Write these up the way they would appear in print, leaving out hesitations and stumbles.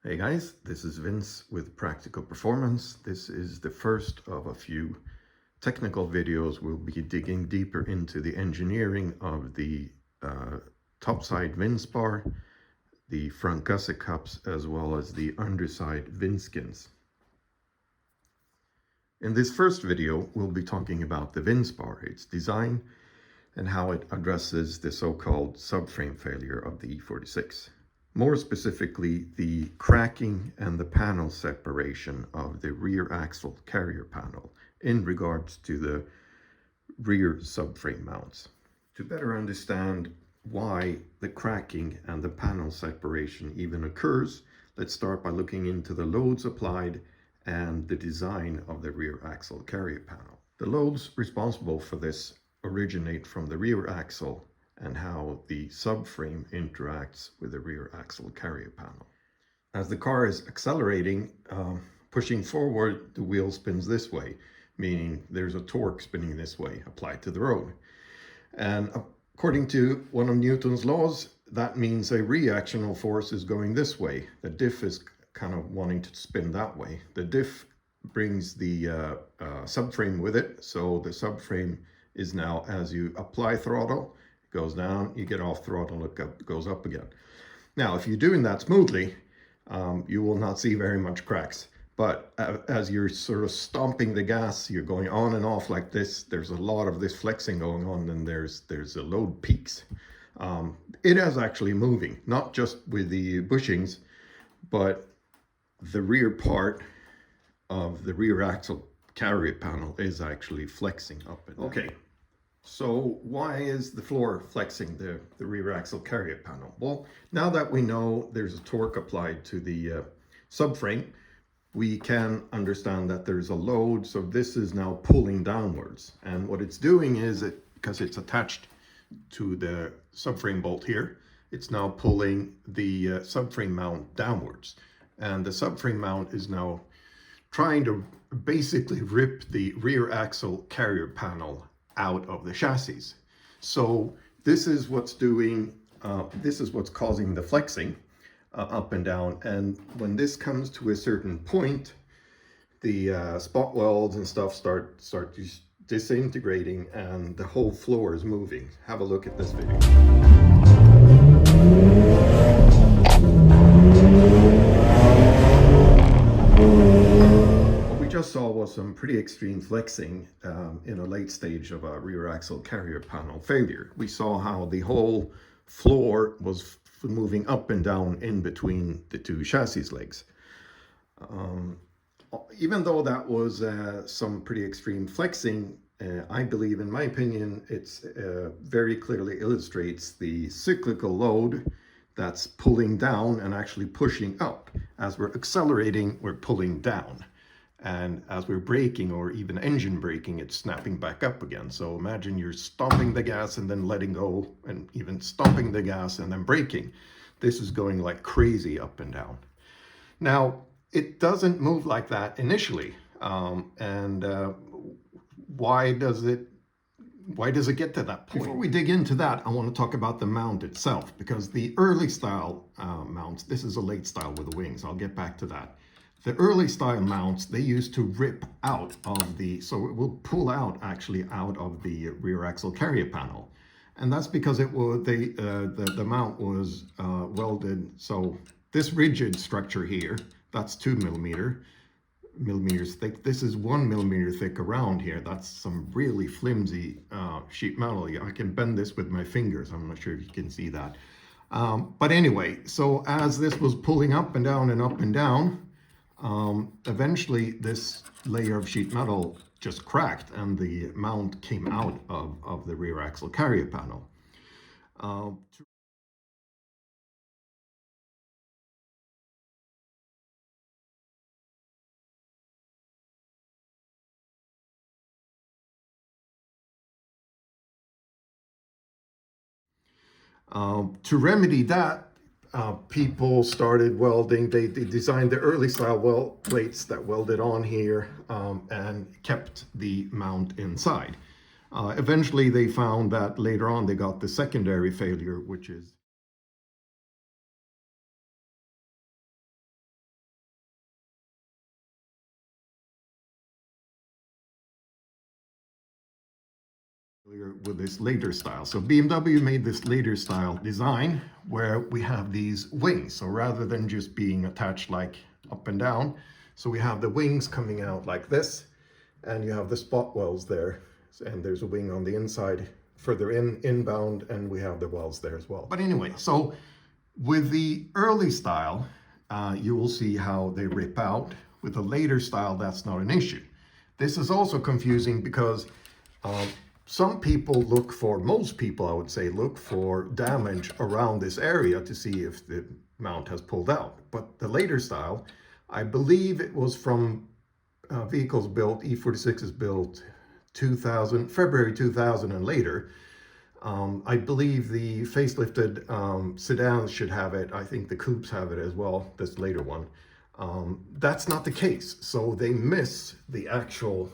Hey guys, this is Vince with Practical Performance. This is the first of a few technical videos. We'll be digging deeper into the engineering of the topside Vinsspar, the front gusset cups, as well as the underside Vinskins. In this first video, we'll be talking about the Vinsspar, its design, and how it addresses the so-called subframe failure of the E46. More specifically, the cracking and the panel separation of the rear axle carrier panel in regards to the rear subframe mounts. To better understand why the cracking and the panel separation even occurs, let's start by looking into the loads applied and the design of the rear axle carrier panel. The loads responsible for this originate from the rear axle and how the subframe interacts with the rear axle carrier panel. As the car is accelerating, pushing forward, the wheel spins this way, meaning there's a torque spinning this way applied to the road. And according to one of Newton's laws, that means a reactional force is going this way. The diff is kind of wanting to spin that way. The diff brings the subframe with it, so the subframe is now, as you apply throttle, goes down, you get off throttle, it goes up again. Now, if you're doing that smoothly, you will not see very much cracks. But as you're sort of stomping the gas, you're going on and off like this, there's a lot of this flexing going on, and there's a load peaks. It is actually moving, not just with the bushings, but the rear part of the rear axle carrier panel is actually flexing up and down. Okay. So why is the floor flexing the rear axle carrier panel? Well, now that we know there's a torque applied to the subframe, we can understand that there's a load. So this is now pulling downwards. And what it's doing is, because it's attached to the subframe bolt here, it's now pulling the subframe mount downwards. And the subframe mount is now trying to basically rip the rear axle carrier panel out of the chassis. So this is what's doing, this is what's causing the flexing up and down. And when this comes to a certain point, the spot welds and stuff start disintegrating, and the whole floor is moving. Have a look at this video. Just saw was some pretty extreme flexing in a late stage of a rear axle carrier panel failure. We saw how the whole floor was moving up and down in between the two chassis legs. Even though that was some pretty extreme flexing, I believe, in my opinion, it's very clearly illustrates the cyclical load that's pulling down and actually pushing up. As we're accelerating, we're pulling down. And as we're braking, or even engine braking, it's snapping back up again. So imagine you're stomping the gas and then letting go, and even stomping the gas and then braking. This is going like crazy up and down. Now, it doesn't move like that initially. Why does it get to that point? Before we dig into that, I want to talk about the mount itself, because the early style mounts, this is a late style with the wings, I'll get back to that. The early style mounts, they used to rip out of the, so it will pull out actually out of the rear axle carrier panel. And that's because it was, the mount was welded. So this rigid structure here, that's 2 millimeters thick. This is 1 millimeter thick around here. That's some really flimsy sheet metal. I can bend this with my fingers. I'm not sure if you can see that. But anyway, so as this was pulling up and down and up and down, eventually this layer of sheet metal just cracked and the mount came out of the rear axle carrier panel. To remedy that, people started welding. They designed the early style weld plates that welded on here and kept the mount inside. Eventually they found that later on they got the secondary failure, which is with this later style. So BMW made this later style design where we have these wings. So rather than just being attached like up and down, so we have the wings coming out like this, and you have the spot welds there, and there's a wing on the inside further inbound, and we have the welds there as well. But anyway, so with the early style, you will see how they rip out. With the later style, that's not an issue. This is also confusing because some people look for, most people I would say, look for damage around this area to see if the mount has pulled out. But the later style, I believe it was from vehicles built, E46 built 2000, February 2000 and later. I believe the facelifted sedans should have it. I think the coupes have it as well, this later one. That's not the case. So they miss the actual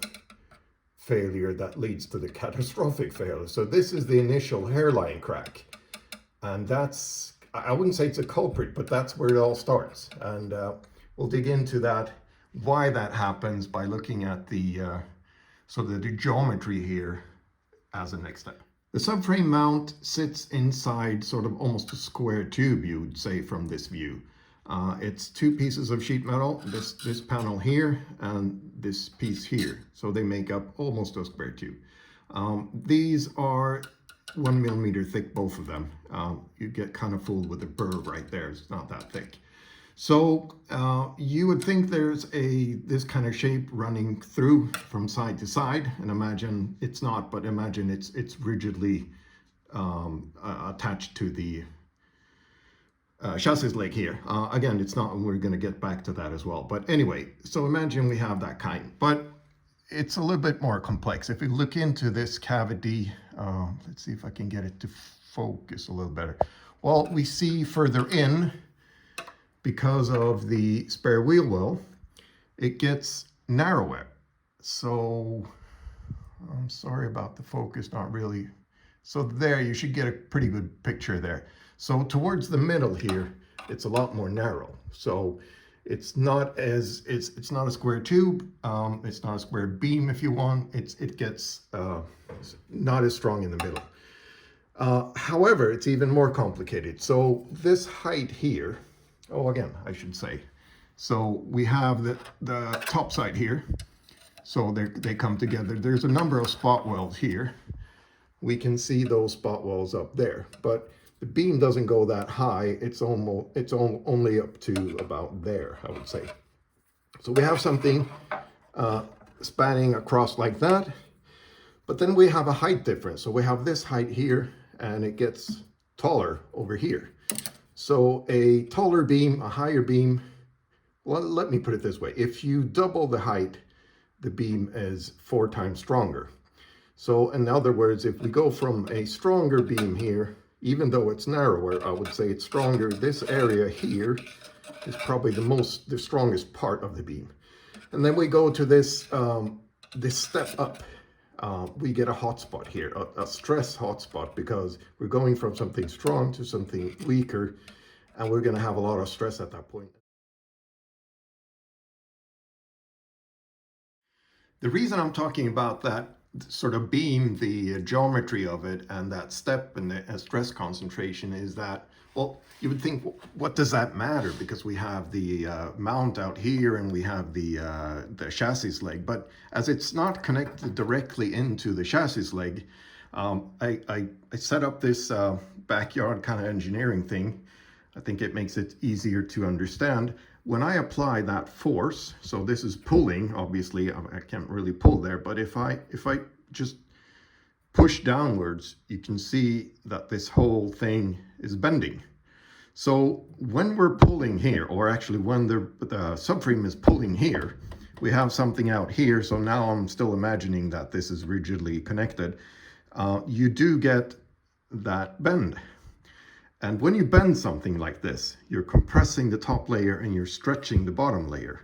failure that leads to the catastrophic failure. So this is the initial hairline crack. And that's, I wouldn't say it's a culprit, but that's where it all starts. And we'll dig into that, why that happens by looking at the geometry here as a next step. The subframe mount sits inside sort of almost a square tube, you would say, from this view. It's two pieces of sheet metal, this panel here and this piece here. So they make up almost a square tube. These are 1 millimeter thick, both of them. You get kind of fooled with the burr right there. It's not that thick. So you would think there's this kind of shape running through from side to side, and imagine it's not, but imagine it's rigidly attached to the chassis leg here. Again, it's not, and we're going to get back to that as well. But anyway, so imagine we have that kind, but it's a little bit more complex. If we look into this cavity, let's see if I can get it to focus a little better. Well, we see further in, because of the spare wheel well, it gets narrower. So I'm sorry about the focus, not really. So there, you should get a pretty good picture there. So towards the middle here, it's a lot more narrow. So it's not it's not a square tube. It's not a square beam if you want. It gets not as strong in the middle. However, it's even more complicated. So this height here, again, I should say. So we have the top side here. So they come together. There's a number of spot welds here. We can see those spot welds up there, but the beam doesn't go that high. It's only up to about there, I would say. So we have something spanning across like that, but then we have a height difference. So we have this height here, and it gets taller over here. So a taller beam, a higher beam, well, let me put it this way. If you double the height, the beam is 4 times stronger. So in other words, if we go from a stronger beam here, even though it's narrower, I would say it's stronger. This area here is probably the strongest part of the beam. And then we go to this, this step up. We get a hotspot here, a stress hotspot, because we're going from something strong to something weaker, and we're going to have a lot of stress at that point. The reason I'm talking about that sort of beam, the geometry of it, and that step and the stress concentration is that, well, you would think, what does that matter? Because we have the mount out here and we have the chassis leg, but as it's not connected directly into the chassis leg, I set up this backyard kind of engineering thing. I think it makes it easier to understand. When I apply that force, so this is pulling, obviously I can't really pull there, but if I just push downwards, you can see that this whole thing is bending. So when we're pulling here, or actually when the subframe is pulling here, we have something out here. So now I'm still imagining that this is rigidly connected. You do get that bend. And when you bend something like this, you're compressing the top layer and you're stretching the bottom layer.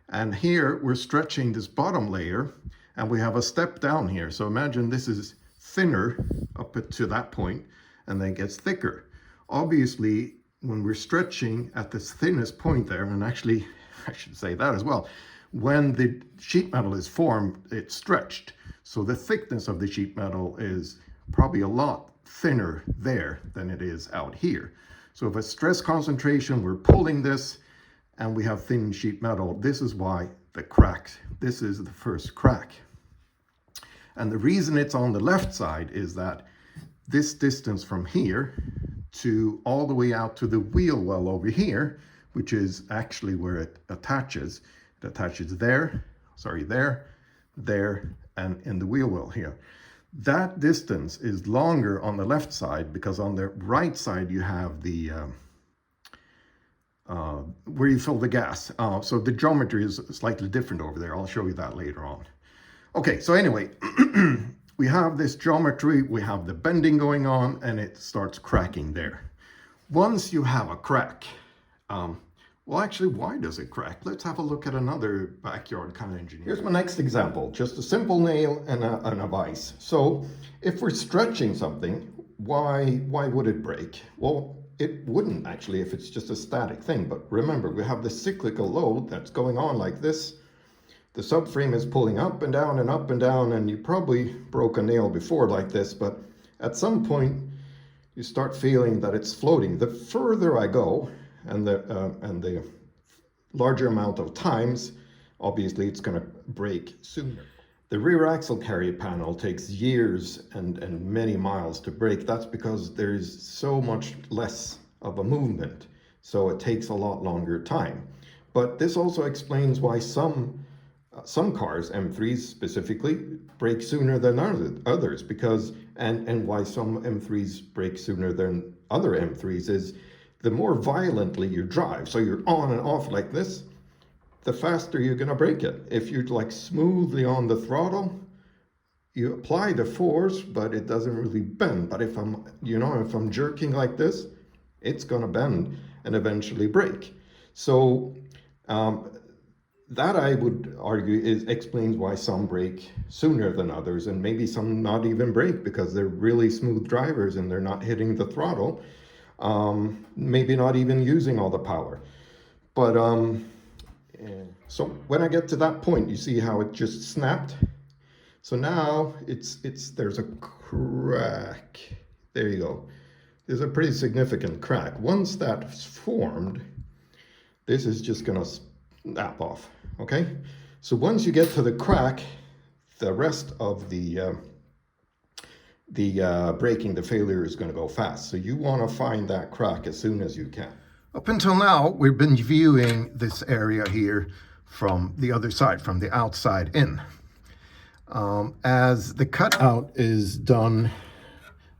And here we're stretching this bottom layer, and we have a step down here. So imagine this is thinner up to that point, and then gets thicker. Obviously, when we're stretching at this thinnest point there, and actually I should say that as well, when the sheet metal is formed, it's stretched. So the thickness of the sheet metal is probably a lot thinner there than it is out here. So if a stress concentration, we're pulling this and we have thin sheet metal, this is why the crack, this is the first crack. And the reason it's on the left side is that this distance from here to all the way out to the wheel well over here, which is actually where it attaches there, sorry, there, and in the wheel well here. That distance is longer on the left side because on the right side you have the where you fill the gas. So the geometry is slightly different over there. I'll show you that later on. Okay, so anyway, we have this geometry, we have the bending going on, and it starts cracking there. Once you have a crack, well, actually, why does it crack? Let's have a look at another backyard kind of engineer. Here's my next example, just a simple nail and a vise. So if we're stretching something, why would it break? Well, it wouldn't actually if it's just a static thing. But remember, we have the cyclical load that's going on like this. The subframe is pulling up and down and up and down, and you probably broke a nail before like this, but at some point you start feeling that it's floating. The further I go, and the larger amount of times, obviously it's going to break sooner. The rear axle carry panel takes years and many miles to break. That's because there's so much less of a movement, so it takes a lot longer time. But this also explains why some cars, M3s specifically, break sooner than others, because and why some M3s break sooner than other M3s is the more violently you drive, so you're on and off like this, the faster you're going to break it. If you're like smoothly on the throttle, you apply the force, but it doesn't really bend. But if I'm jerking like this, it's going to bend and eventually break. So that, I would argue, explains why some break sooner than others, and maybe some not even break because they're really smooth drivers and they're not hitting the throttle. Maybe not even using all the power. But so when I get to that point, you see how it just snapped. So now there's a crack. There you go. There's a pretty significant crack. Once that's formed, this is just gonna snap off. Okay. So once you get to the crack, the rest of the braking, the failure is going to go fast. So you want to find that crack as soon as you can. Up until now, we've been viewing this area here from the other side, from the outside in. As the cutout is done,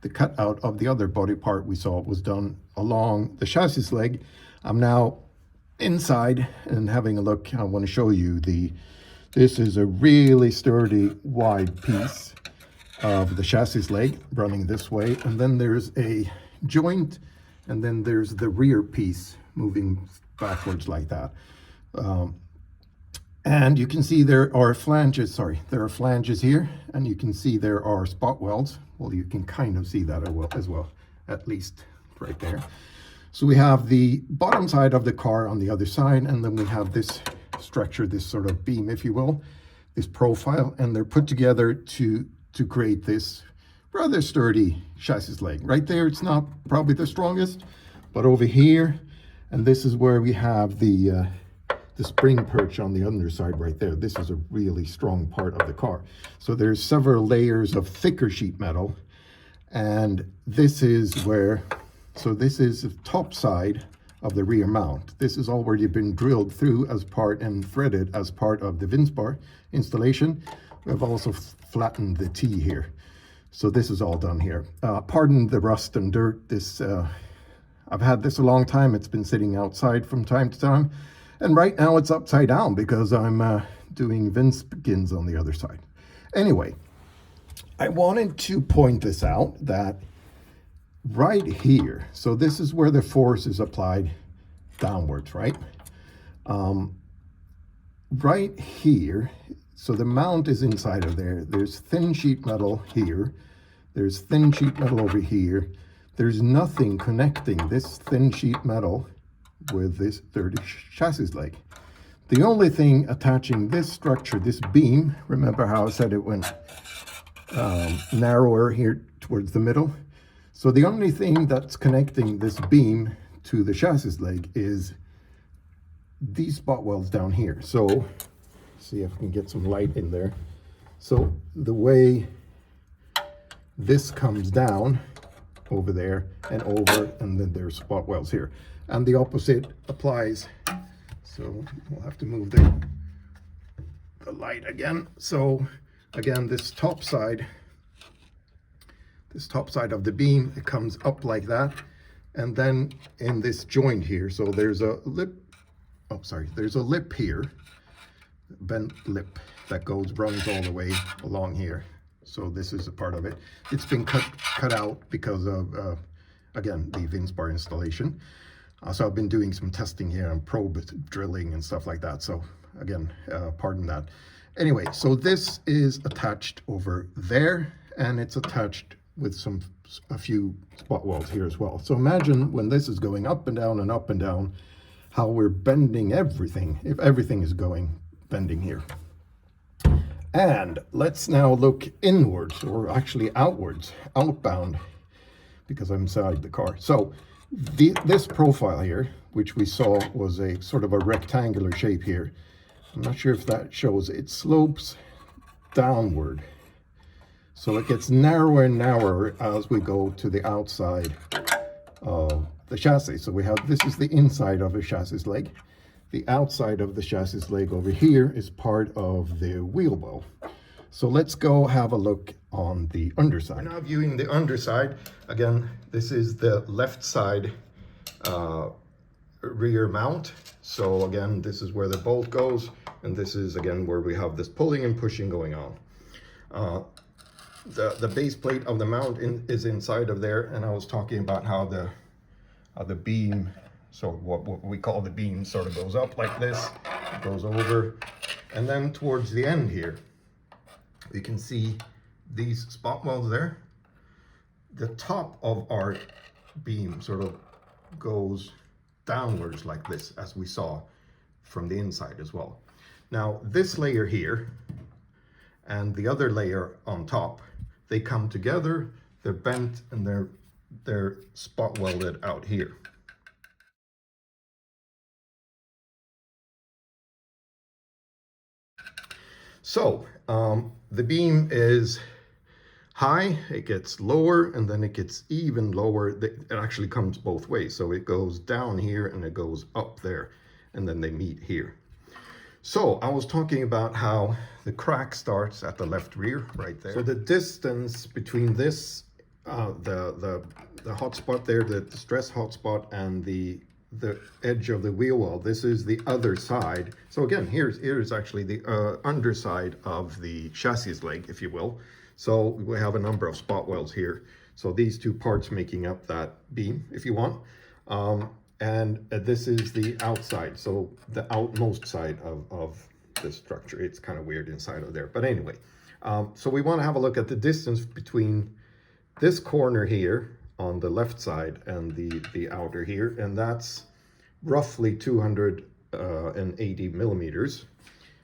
the cutout of the other body part we saw was done along the chassis leg. I'm now inside and having a look. I want to show you this is a really sturdy wide piece of the chassis leg running this way, and then there's a joint, and then there's the rear piece moving backwards like that. And you can see there are flanges, there are flanges here, and you can see there are spot welds. Well, you can kind of see that as well, at least right there. So we have the bottom side of the car on the other side, and then we have this structure, this sort of beam, if you will, this profile, and they're put together to create this rather sturdy chassis leg. Right there, it's not probably the strongest, but over here, and this is where we have the spring perch on the underside right there. This is a really strong part of the car. So there's several layers of thicker sheet metal, and this is where, so this is the top side of the rear mount. This has already been drilled through as part and threaded as part of the Vinsspar installation. We've also flattened the T here. So this is all done here. Pardon the rust and dirt. This I've had this a long time. It's been sitting outside from time to time. And right now it's upside down because I'm doing Vinskins on the other side. Anyway, I wanted to point this out that right here, so this is where the force is applied downwards, right? Right here, so the mount is inside of there. There's thin sheet metal here. There's thin sheet metal over here. There's nothing connecting this thin sheet metal with this sturdy chassis leg. The only thing attaching this structure, this beam, remember how I said it went narrower here towards the middle. So the only thing that's connecting this beam to the chassis leg is these spot welds down here. So see if I can get some light in there. So the way this comes down over there and over, and then there's spot welds here. And the opposite applies. So we'll have to move the light again. So again, this top side of the beam, it comes up like that. And then in this joint here, so there's a lip, oh sorry, there's a lip here, bent lip that runs all the way along here. So this is a part of it. It's been cut out because of, again, the Vinsspar installation. So I've been doing some testing here and probe drilling and stuff like that. So again, pardon that. Anyway, so this is attached over there, and it's attached with a few spot welds here as well. So imagine when this is going up and down, how we're bending everything, if everything is bending here. And let's now look inwards, or actually outwards, outbound, because I'm inside the car. So this profile here, which we saw was a sort of a rectangular shape here. I'm not sure if that shows, it slopes downward. So it gets narrower and narrower as we go to the outside of the chassis. So this is the inside of the chassis leg. The outside of the chassis leg over here is part of the wheel well. So let's go have a look on the underside. We're now viewing the underside. Again, this is the left side rear mount. So again, this is where the bolt goes, and this is again where we have this pulling and pushing going on. The base plate of the mount is inside of there, and I was talking about how the beam, so what we call the beam, sort of goes up like this, goes over, and then towards the end here, we can see these spot welds there. The top of our beam sort of goes downwards like this, as we saw from the inside as well. Now this layer here and the other layer on top, they come together, they're bent, and they're spot welded out here. So the beam is high, it gets lower, and then it gets even lower. It actually comes both ways. So it goes down here and it goes up there, and then they meet here. So I was talking about how the crack starts at the left rear right there. So the distance between this, the hot spot there, the stress hot spot, and the edge of the wheel well, this is the other side. So again, here's actually the underside of the chassis leg, if you will. So we have a number of spot welds here. So these two parts making up that beam, if you want. And this is the outside, so the outmost side of the structure. It's kind of weird inside of there, but anyway. So we want to have a look at the distance between this corner here on the left side and the outer here, and that's roughly 280 millimeters.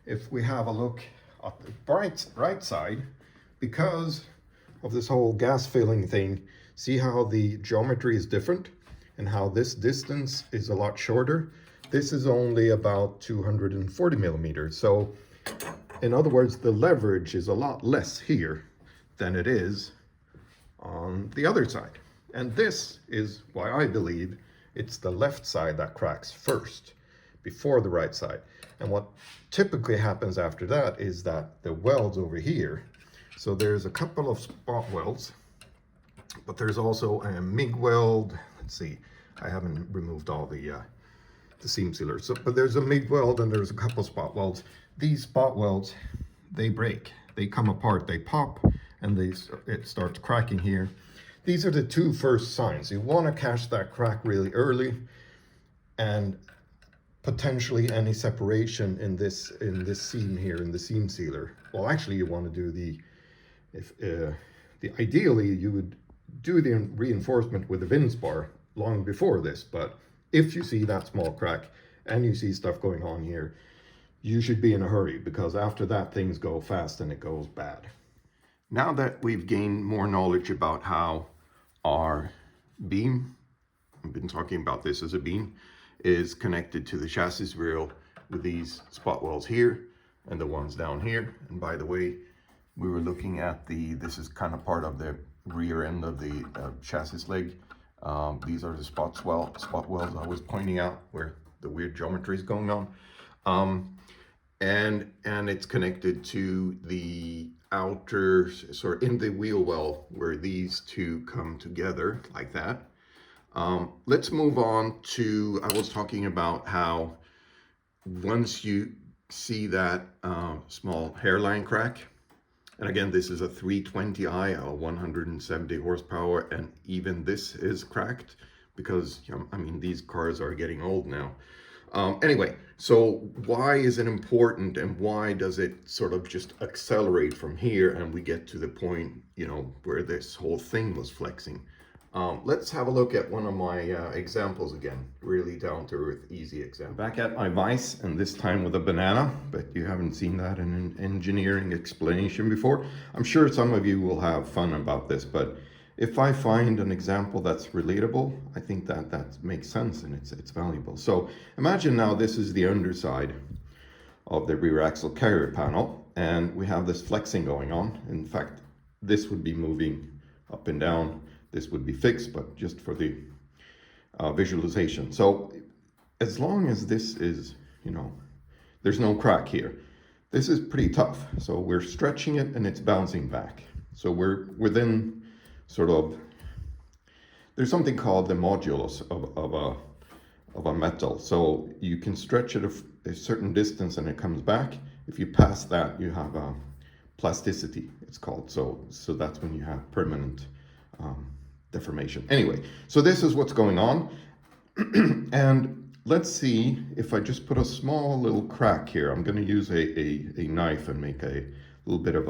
If we have a look at the right side, because of this whole gas filling thing, see how the geometry is different and how this distance is a lot shorter. This is only about 240 millimeters. So in other words, the leverage is a lot less here than it is on the other side. And this is why I believe it's the left side that cracks first before the right side. And what typically happens after that is that the welds over here, so there's a couple of spot welds, but there's also a MIG weld. Let's see, I haven't removed all the seam sealers. So, but there's a MIG weld and there's a couple spot welds. These spot welds, they break, they come apart, they pop, and it starts cracking here. These are the two first signs. You want to catch that crack really early, and potentially any separation in this seam here, in the seam sealer. Well, actually, you want to do ideally you would do the reinforcement with the Vinsspar long before this. But if you see that small crack and you see stuff going on here, you should be in a hurry, because after that things go fast and it goes bad. Now that we've gained more knowledge about how our beam, I've been talking about this as a beam, is connected to the chassis rail with these spot welds here and the ones down here. And by the way, we were looking at this is kind of part of the rear end of the chassis leg. These are the spot welds I was pointing out where the weird geometry is going on. And it's connected to the outer, sort of in the wheel well where these two come together like that. Let's move on to, I was talking about how once you see that small hairline crack, and again, this is a 320i, 170 horsepower, and even this is cracked because, I mean, these cars are getting old now. Anyway, so why is it important and why does it sort of just accelerate from here and we get to the point, where this whole thing was flexing? Let's have a look at one of my examples again, really down to earth, easy example. Back at my vise, and this time with a banana, but you haven't seen that in an engineering explanation before. I'm sure some of you will have fun about this, but if I find an example that's relatable, I think that makes sense and it's valuable. So imagine now this is the underside of the rear axle carrier panel, and we have this flexing going on. In fact, this would be moving up and down. This would be fixed, but just for the visualization. So as long as this is, there's no crack here, this is pretty tough. So we're stretching it and it's bouncing back. So we're within sort of, there's something called the modulus of a metal. So you can stretch it a certain distance and it comes back. If you pass that, you have a plasticity, it's called. So that's when you have permanent deformation. Anyway, so this is what's going on. And let's see if I just put a small little crack here. I'm going to use a knife and make a little bit of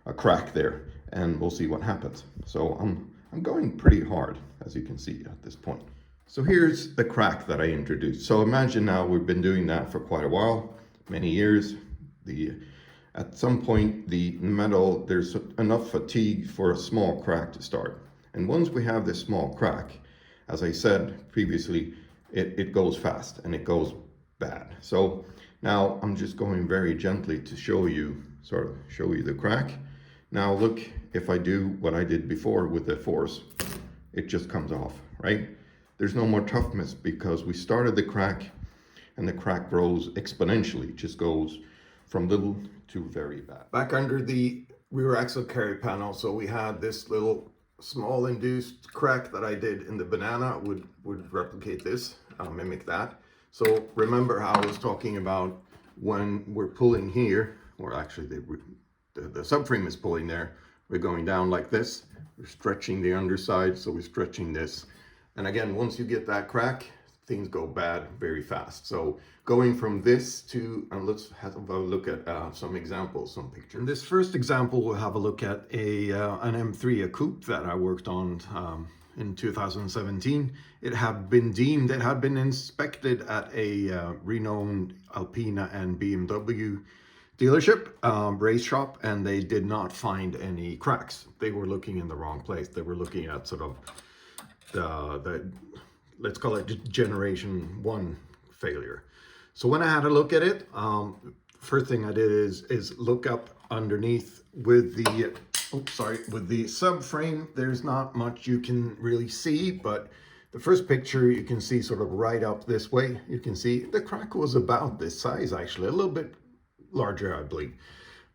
a crack there, and we'll see what happens. So I'm going pretty hard, as you can see at this point. So here's the crack that I introduced. So imagine now we've been doing that for quite a while, many years. At some point, the metal, there's enough fatigue for a small crack to start. And once we have this small crack, as I said previously, it goes fast and it goes bad. So now I'm just going very gently to show you the crack. Now look, if I do what I did before with the force, it just comes off, right? There's no more toughness because we started the crack and the crack grows exponentially. It just goes from little to very bad. Back under the rear axle carry panel, so we had this little small induced crack that I did in the banana would replicate this, mimic that. So remember how I was talking about when we're pulling here, or actually the subframe is pulling there, we're going down like this, we're stretching the underside, so we're stretching this. And again, once you get that crack, things go bad very fast. So going from this to, and let's have a look at some examples, some pictures. In this first example, we'll have a look at an M3, a coupe that I worked on in 2017. It had been inspected at a renowned Alpina and BMW dealership, race shop, and they did not find any cracks. They were looking in the wrong place. They were looking at sort of the let's call it generation 1 failure. So when I had a look at it, first thing I did is look up underneath with the subframe. There's not much you can really see, but the first picture you can see sort of right up this way. You can see the crack was about this size, actually, a little bit larger, I believe.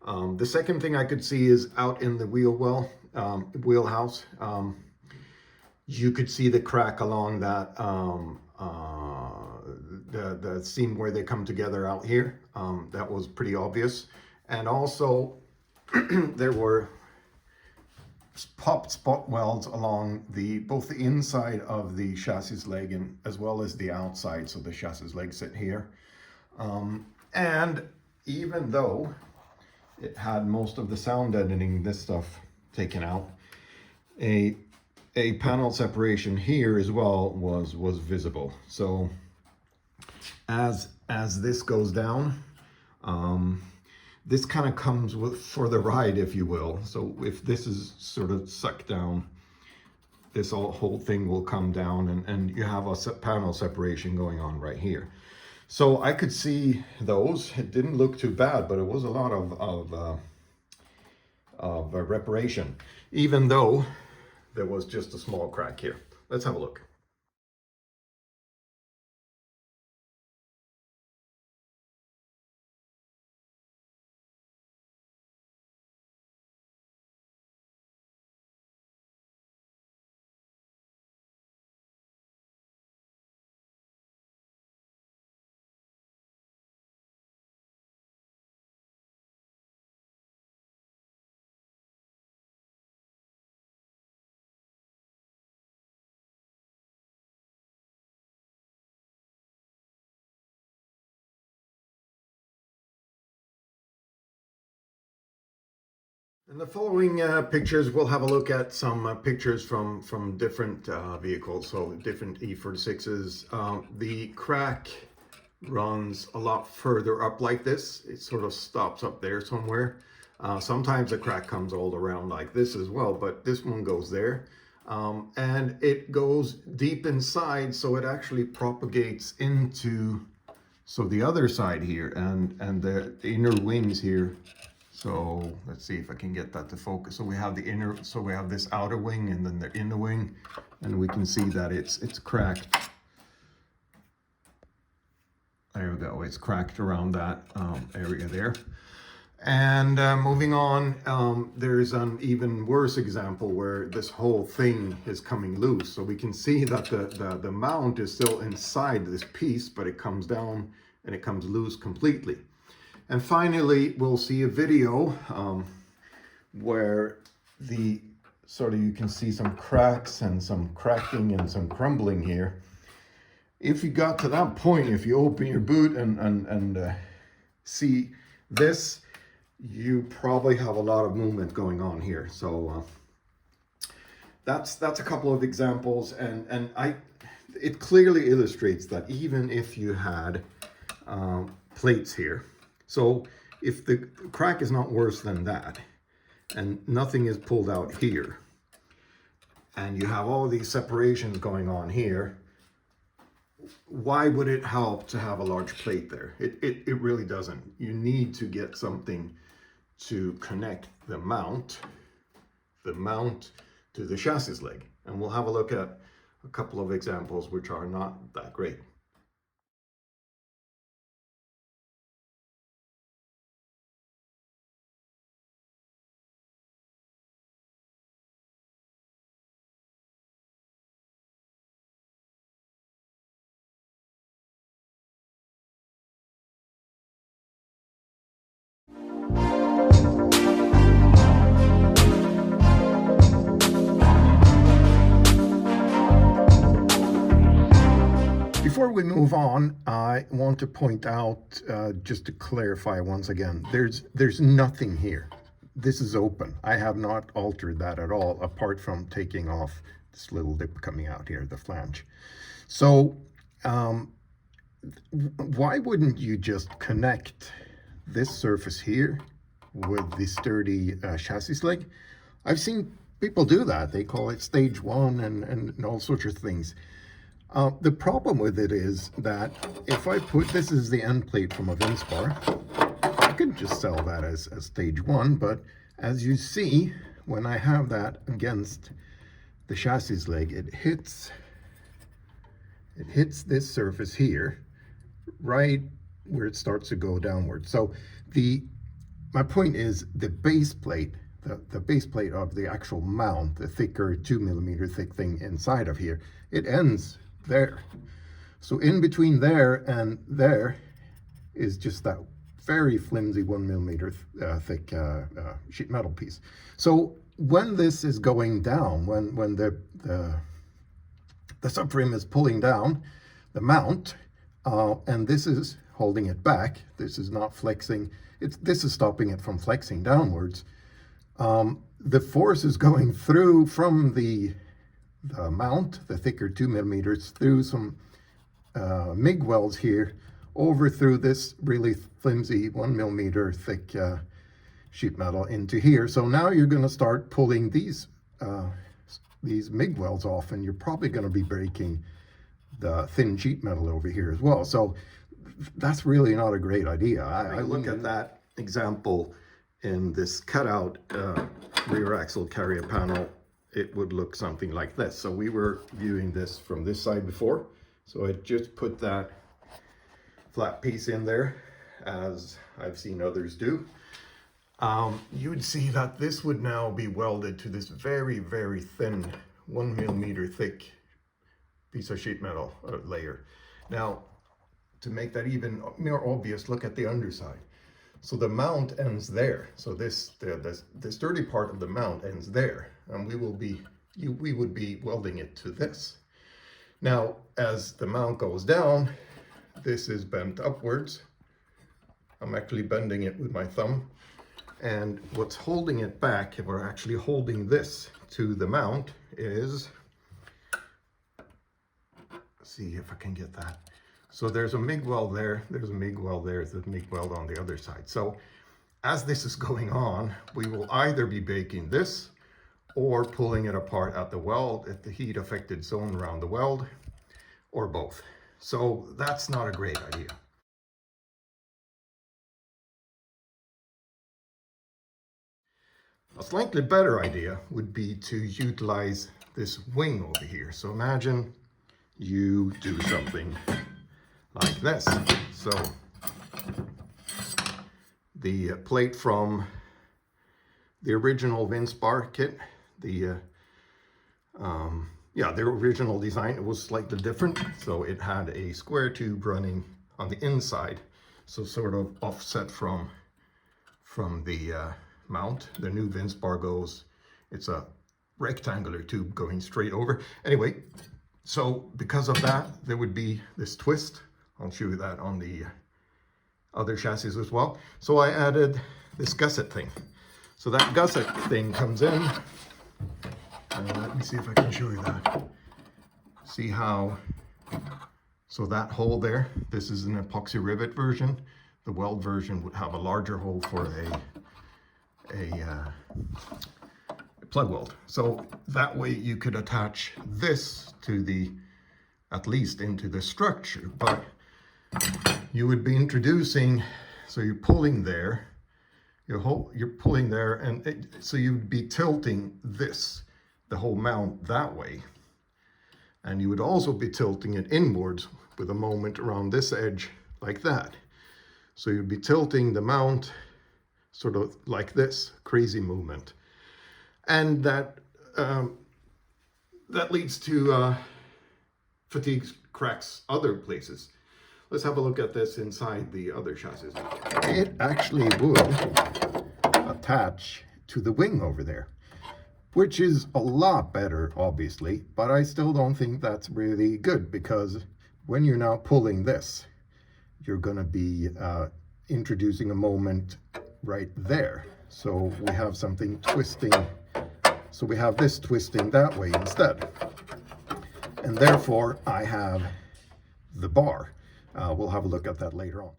The second thing I could see is out in the wheelhouse. You could see the crack along that the seam where they come together out here. That was pretty obvious. And also there were popped spot welds along both the inside of the chassis leg and as well as the outside. So the chassis leg sit here. And even though it had most of the sound deadening, this stuff taken out, a panel separation here as well was visible. So as this goes down, this kind of comes with for the ride, if you will. So if this is sort of sucked down, this whole thing will come down, and you have a panel separation going on right here. So I could see those. It didn't look too bad, but it was a lot of reparation, even though there was just a small crack here. Let's have a look. In the following pictures, we'll have a look at some pictures from different vehicles, so different E46s. The crack runs a lot further up like this. It sort of stops up there somewhere. Sometimes the crack comes all around like this as well, but this one goes there. And it goes deep inside, so it actually propagates into the other side here, and the inner wings here. So let's see if I can get that to focus. So we have the inner, so we have this outer wing and then the inner wing, and we can see that it's cracked. There we go, it's cracked around that area there. And moving on, there's an even worse example where this whole thing is coming loose. So we can see that the mount is still inside this piece, but it comes down and it comes loose completely. And finally, we'll see a video where you can see some cracks and some cracking and some crumbling here. If you got to that point, if you open your boot and see this, you probably have a lot of movement going on here. So that's a couple of examples, and it clearly illustrates that even if you had plates here, so if the crack is not worse than that, and nothing is pulled out here, and you have all these separations going on here, why would it help to have a large plate there? It really doesn't. You need to get something to connect the mount to the chassis leg. And we'll have a look at a couple of examples which are not that great. Before we move on, I want to point out, just to clarify once again, there's nothing here. This is open. I have not altered that at all, apart from taking off this little lip coming out here, the flange. So why wouldn't you just connect this surface here with the sturdy chassis leg? I've seen people do that. They call it stage one and all sorts of things. The problem with it is that if I put, this is the end plate from a Vinsspar, I could just sell that as stage one, but as you see, when I have that against the chassis leg, it hits this surface here, right where it starts to go downward. So my point is the base plate, the base plate of the actual mount, the thicker 2mm thick thing inside of here, it ends there. So in between there and there is just that very flimsy 1mm thick sheet metal piece. So when this is going down, when the subframe is pulling down the mount, and this is holding it back, this is not flexing, this is stopping it from flexing downwards, the force is going through from the mount, the thicker 2mm, through some MIG welds here over through this really flimsy 1 mm thick sheet metal into here. So now you're going to start pulling these MIG welds off, and you're probably going to be breaking the thin sheet metal over here as well. So that's really not a great idea. I look at that example in this cutout rear axle carrier panel. It would look something like this. So we were viewing this from this side before. So I just put that flat piece in there, as I've seen others do. You'd see that this would now be welded to this very, very thin 1 mm thick piece of sheet metal layer. Now, to make that even more obvious, look at the underside. So the mount ends there. So the sturdy part of the mount ends there, and we would be welding it to this. Now, as the mount goes down, this is bent upwards. I'm actually bending it with my thumb. And what's holding it back, if we're actually holding this to the mount, is, let's see if I can get that. So there's a MIG weld there, there's a MIG weld there, there's a MIG weld on the other side. So as this is going on, we will either be baking this or pulling it apart at the weld, at the heat affected zone around the weld, or both. So that's not a great idea. A slightly better idea would be to utilize this wing over here. So imagine you do something like this. So the plate from the original Vinsspar kit, the original design, it was slightly different. So it had a square tube running on the inside, so sort of offset from the mount. The new Vinsspar goes, it's a rectangular tube going straight over. Anyway, so because of that, there would be this twist. I'll show you that on the other chassis as well. So I added this gusset thing. So that gusset thing comes in. Let me see if I can show you that. See how, so that hole there, this is an epoxy rivet version. The weld version would have a larger hole for a plug weld. So that way you could attach this to the, at least into the structure, but you would be introducing, so you're pulling there, you're pulling there, and so you'd be tilting this, the whole mount that way. And you would also be tilting it inwards with a moment around this edge like that. So you'd be tilting the mount sort of like this, crazy movement. And that leads to fatigue cracks other places. Let's have a look at this inside the other chassis. It actually would attach to the wing over there, which is a lot better, obviously, but I still don't think that's really good, because when you're now pulling this, you're going to be introducing a moment right there. So we have something twisting. So we have this twisting that way instead. And therefore, I have the bar. We'll have a look at that later on.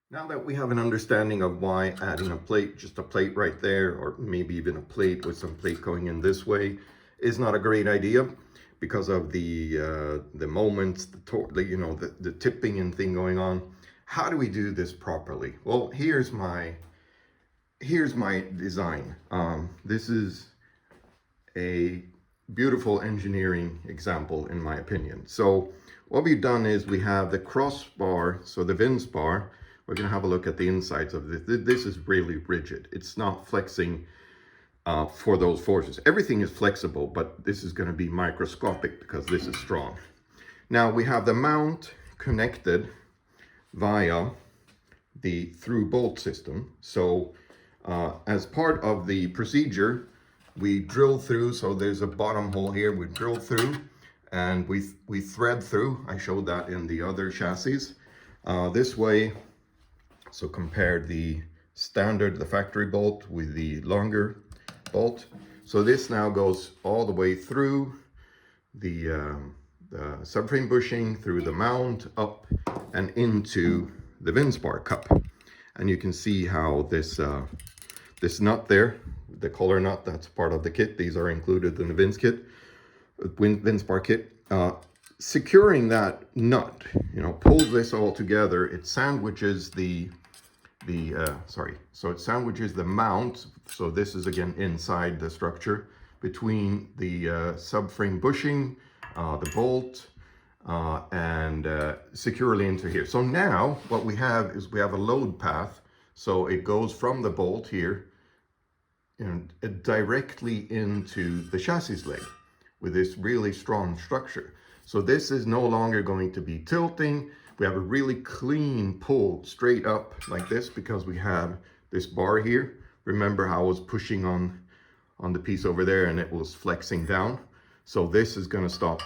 Now that we have an understanding of why adding a plate, just a plate right there, or maybe even a plate with some plate going in this way, is not a great idea, because of the moments, the tipping and thing going on. How do we do this properly? Well, here's my design. This is a beautiful engineering example, in my opinion. So what we've done is we have the crossbar, so the Vinsspar. We're going to have a look at the insides of this. This is really rigid. It's not flexing for those forces. Everything is flexible, but this is going to be microscopic because this is strong. Now we have the mount connected via the through bolt system. So as part of the procedure, we drill through. So there's a bottom hole here. We drill through and we thread through. I showed that in the other chassis. This way, so compare the standard, the factory bolt with the longer bolt. So this now goes all the way through the subframe bushing, through the mount, up and into the Vinsspar cup. And you can see how this this nut there, the collar nut, that's part of the kit. These are included in the Vinsspar kit. Securing that nut, you know, pulls this all together. It sandwiches so it sandwiches the mount. So this is again inside the structure between the subframe bushing, the bolt, and securely into here. So now what we have is we have a load path. So it goes from the bolt here and directly into the chassis leg with this really strong structure. So this is no longer going to be tilting. We have a really clean pull straight up like this because we have this bar here. Remember how I was pushing on the piece over there and it was flexing down? So this is going to stop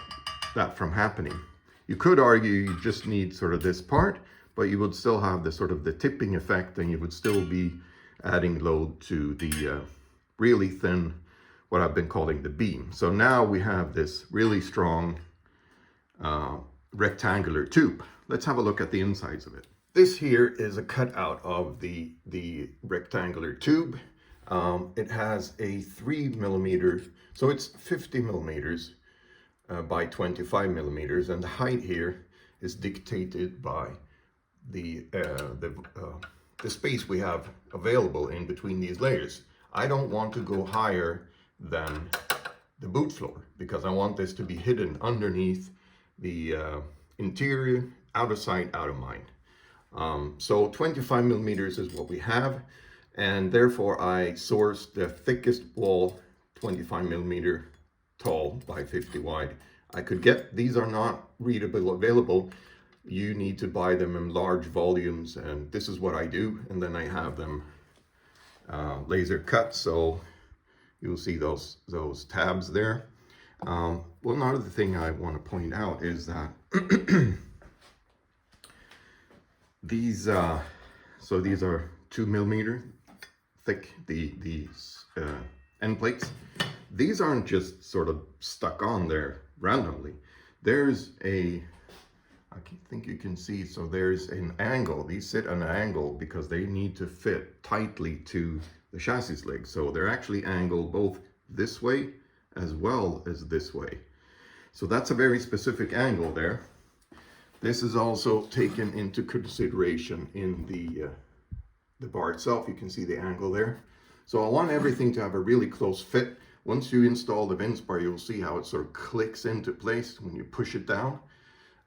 that from happening. You could argue you just need sort of this part, but you would still have the sort of the tipping effect, and you would still be adding load to the really thin, what I've been calling the beam. So now we have this really strong rectangular tube. Let's have a look at the insides of it. This here is a cutout of the rectangular tube. It has a 3mm, so it's 50 millimeters by 25 millimeters, and the height here is dictated by the space we have available in between these layers. I don't want to go higher than the boot floor because I want this to be hidden underneath the interior, out of sight, out of mind. So 25 millimeters is what we have, and therefore I sourced the thickest wall, 25 millimeter tall by 50 wide. I could get, these are not readable available. You need to buy them in large volumes, and this is what I do. And then I have them laser cut, so you'll see those tabs there. Well, another thing I want to point out is that these are 2 millimeter thick, these end plates. These aren't just sort of stuck on there randomly. There's I think you can see, so there's an angle. These sit at an angle because they need to fit tightly to the chassis leg. So they're actually angled both this way as well as this way. So that's a very specific angle there. This is also taken into consideration in the bar itself. You can see the angle there. So I want everything to have a really close fit. Once you install the Vinsspar, you'll see how it sort of clicks into place when you push it down.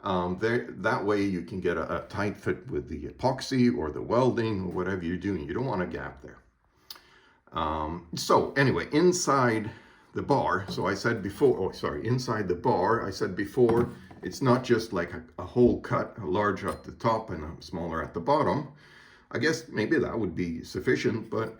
That way you can get a tight fit with the epoxy or the welding or whatever you're doing. You don't want a gap there. So anyway, inside the bar, so I said before, inside the bar, I said before, it's not just like a whole cut, a large at the top and a smaller at the bottom. I guess maybe that would be sufficient, but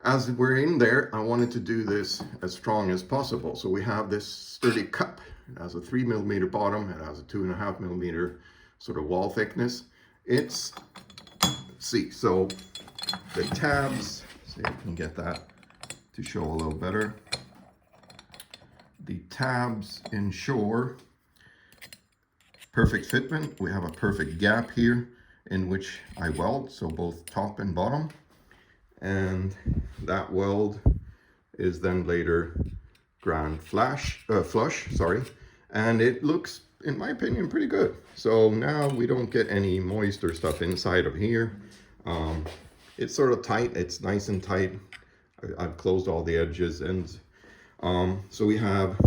as we're in there, I wanted to do this as strong as possible. So we have this sturdy cup. It has a 3 millimeter bottom. It has a 2.5 millimeter sort of wall thickness. Let's see, so the tabs, see if I can get that to show a little better. The tabs ensure perfect fitment. We have a perfect gap here in which I weld, so both top and bottom. And that weld is then later flush, and it looks, in my opinion, pretty good. So now we don't get any moisture stuff inside of here. It's sort of tight, it's nice and tight. I've closed all the edges, and so we have,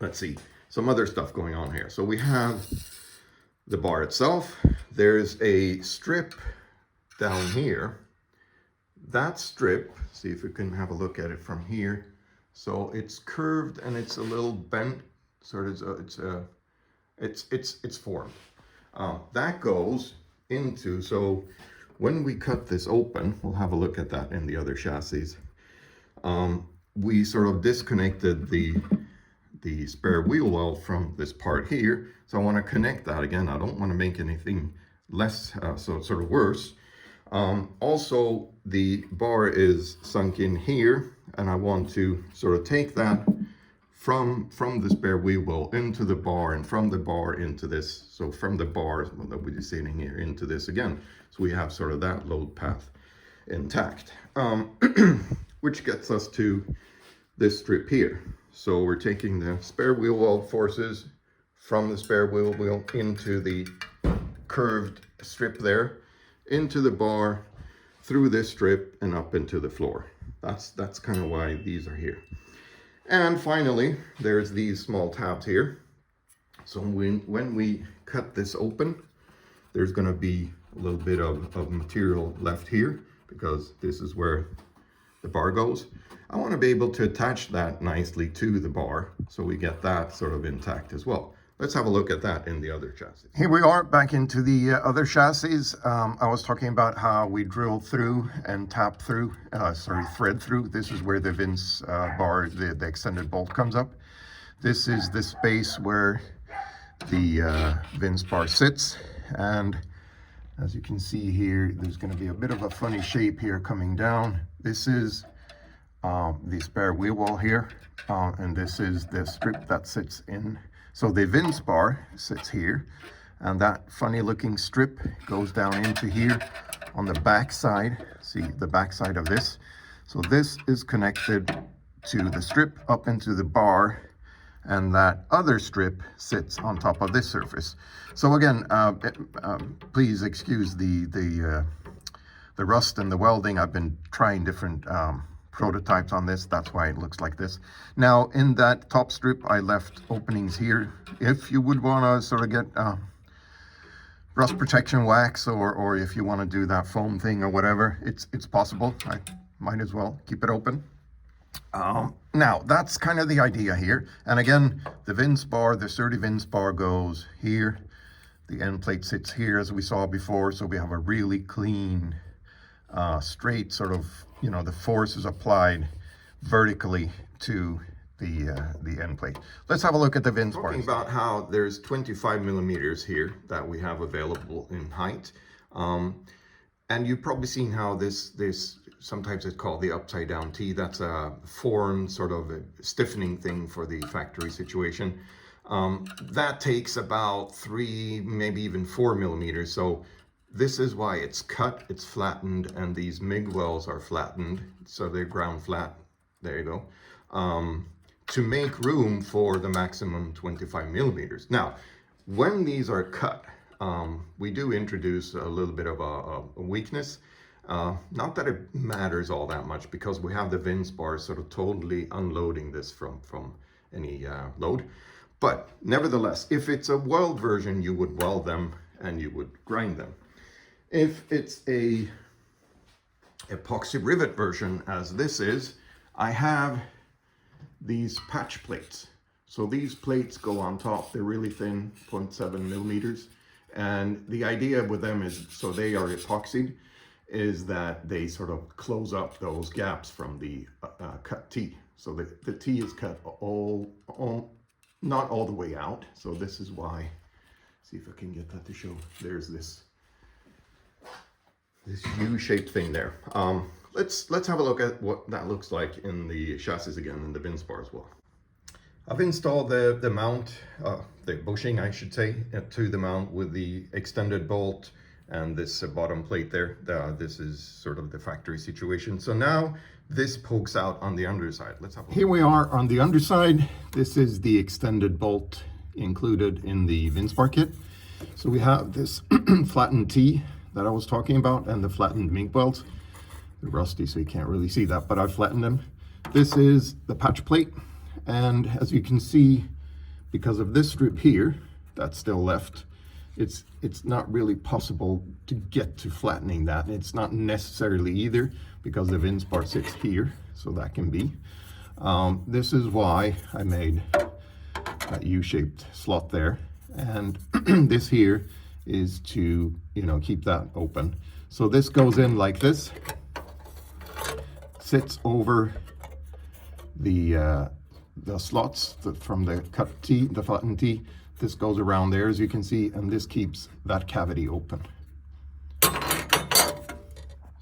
let's see, some other stuff going on here. So we have the bar itself. There's a strip down here. That strip, see if we can have a look at it from here. So it's curved and it's a little bent, sort of, it's formed. That goes into, so when we cut this open, we'll have a look at that in the other chassis. We sort of disconnected the spare wheel well from this part here. So I want to connect that again. I don't want to make anything less, so it's sort of worse. Also, the bar is sunk in here, and I want to sort of take that from the spare wheel well into the bar, and from the bar into this. So from the bar that we're sitting here into this again. So we have sort of that load path intact, which gets us to this strip here. So we're taking the spare wheel well forces from the spare wheel into the curved strip there, into the bar, through this strip, and up into the floor. That's kind of why these are here. And finally, there's these small tabs here. So when we cut this open, there's going to be a little bit of material left here, because this is where the bar goes. I want to be able to attach that nicely to the bar, so we get that sort of intact as well. Let's have a look at that in the other chassis. Here we are back into the other chassis. I was talking about how we drill through and tap through, thread through. This is where the Vinsspar, the extended bolt comes up. This is the space where the Vinsspar sits. And as you can see here, there's going to be a bit of a funny shape here coming down. This is the spare wheel well here, and this is the strip that sits in. So the Vinsspar sits here, and that funny looking strip goes down into here on the back side. See the back side of this. So this is connected to the strip up into the bar, and that other strip sits on top of this surface. So again, please excuse the rust and the welding. I've been trying different prototypes on this. That's why it looks like this. Now in that top strip, I left openings here. If you would want to sort of get rust protection wax, or if you want to do that foam thing or whatever, it's possible. I might as well keep it open. Now that's kind of the idea here. And again, the Vinsspar, the sturdy Vinsspar goes here. The end plate sits here, as we saw before. So we have a really clean, straight sort of, the force is applied vertically to the end plate. Let's have a look at the Vinsspar. Talking about how there's 25 millimeters here that we have available in height. And you've probably seen how this sometimes it's called the upside down T. That's a form, sort of a stiffening thing for the factory situation. That takes about 3, maybe even 4 millimeters. So this is why it's cut, it's flattened, and these MIG wells are flattened, so they're ground flat. There you go. To make room for the maximum 25 millimeters. Now, when these are cut, we do introduce a little bit of a weakness. Not that it matters all that much, because we have the Vinsspar sort of totally unloading this from any load. But nevertheless, if it's a weld version, you would weld them and you would grind them. If it's a epoxy rivet version, as this is, I have these patch plates. So these plates go on top. They're really thin, 0.7 millimeters. And the idea with them is, so they are epoxied, is that they sort of close up those gaps from the cut T. So the T is cut not all the way out. So this is why, see if I can get that to show. There's this U-shaped thing there. Let's have a look at what that looks like in the chassis again, and the Vinsspar as well. I've installed the mount, the bushing I should say, to the mount with the extended bolt and this bottom plate there. This is sort of the factory situation. So now this pokes out on the underside. Let's have a look. Here we are on the underside. This is the extended bolt included in the Vinsspar kit. So we have this flattened T that I was talking about, and the flattened MIG welds. They're rusty, so you can't really see that, but I've flattened them. This is the patch plate, and as you can see, because of this strip here that's still left, it's not really possible to get to flattening that. It's not necessarily either, because the Vinsspar sits here, so that can be. This is why I made that U-shaped slot there, and this here is to, keep that open. So this goes in like this, sits over the slots from the cut T, the flattened T. This goes around there, as you can see, and this keeps that cavity open.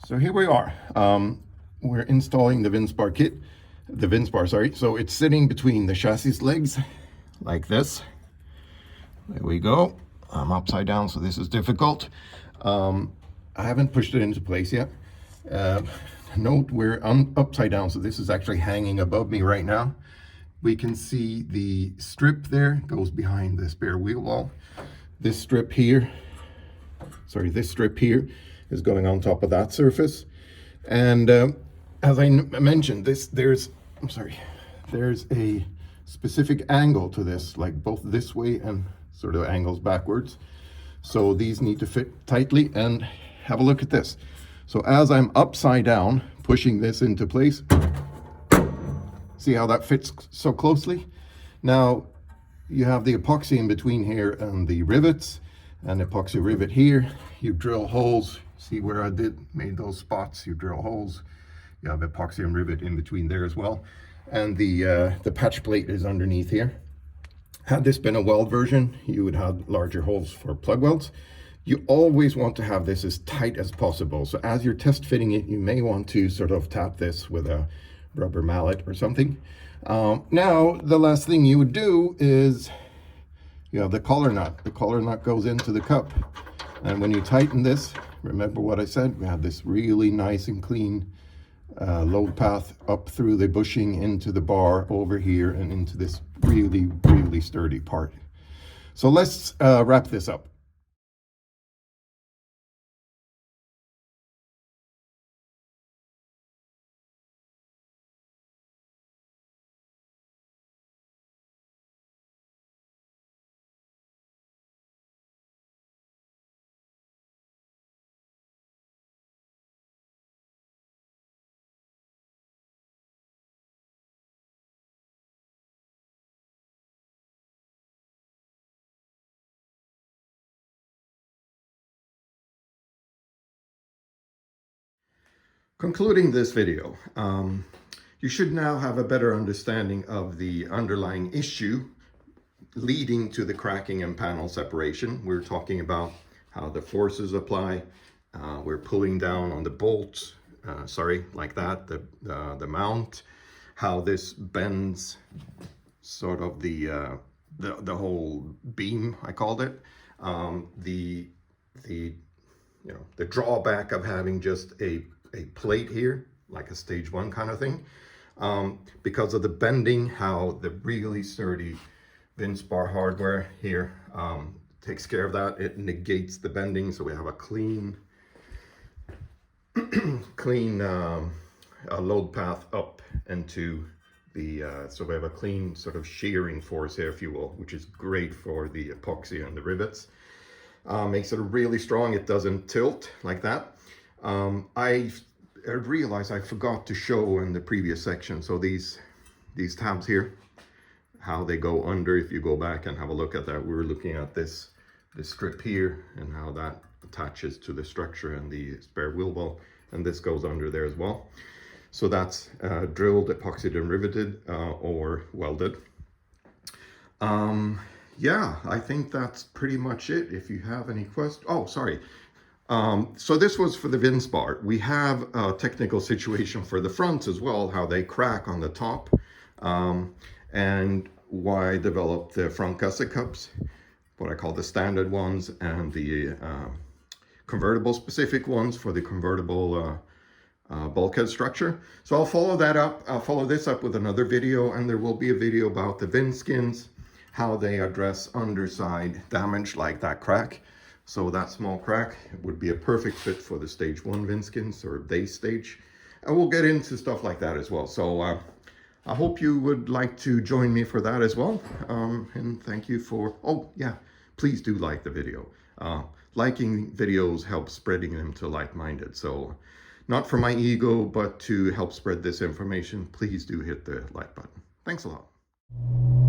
So here we are. We're installing the Vinsspar kit. the Vinsspar, sorry. So it's sitting between the chassis legs like this. There we go. I'm upside down, so this is difficult. I haven't pushed it into place yet. Note we're upside down, so this is actually hanging above me right now. We can see the strip there goes behind the spare wheel wall. This strip here, sorry, this strip here is going on top of that surface. And as I mentioned, there's a specific angle to this, like both this way and sort of angles backwards. So these need to fit tightly, and have a look at this. So as I'm upside down, pushing this into place, see how that fits so closely? Now, you have the epoxy in between here and the rivets, and epoxy rivet here. You drill holes, see where I made those spots, you drill holes. You have epoxy and rivet in between there as well. And the patch plate is underneath here. Had this been a weld version, you would have larger holes for plug welds. You always want to have this as tight as possible. So as you're test fitting it, you may want to sort of tap this with a rubber mallet or something. Now, the last thing you would do is, you have the collar nut. The collar nut goes into the cup. And when you tighten this, remember what I said, we have this really nice and clean load path up through the bushing into the bar over here and into this really, really sturdy part. So let's wrap this up. Concluding this video, you should now have a better understanding of the underlying issue leading to the cracking and panel separation. We're talking about how the forces apply. We're pulling down on the bolts, like that, the mount, how this bends sort of the whole beam, I called it. The drawback of having just a plate here, like a stage 1 kind of thing, because of the bending, how the really sturdy Vinsspar hardware here takes care of that. It negates the bending, so we have a clean load path up into the, so we have a clean sort of shearing force here, if you will, which is great for the epoxy and the rivets. Makes it really strong. It doesn't tilt like that. I realized I forgot to show in the previous section. So these tabs here, how they go under. If you go back and have a look at that, we were looking at this strip here and how that attaches to the structure and the spare wheel well, and this goes under there as well. So that's drilled, epoxied, and riveted or welded. Yeah, I think that's pretty much it. If you have any questions, oh, sorry. So this was for the Vinsspar. We have a technical situation for the fronts as well, how they crack on the top, and why I developed the front gusset cups, what I call the standard ones, and the convertible specific ones for the convertible bulkhead structure. So I'll follow that up. I'll follow this up with another video, and there will be a video about the Vinskins, how they address underside damage like that crack. So that small crack would be a perfect fit for the stage 1 Vinskins or base stage. And we'll get into stuff like that as well. So I hope you would like to join me for that as well. And thank you for, oh yeah, please do like the video. Liking videos helps spreading them to like-minded. So not for my ego, but to help spread this information, please do hit the like button. Thanks a lot.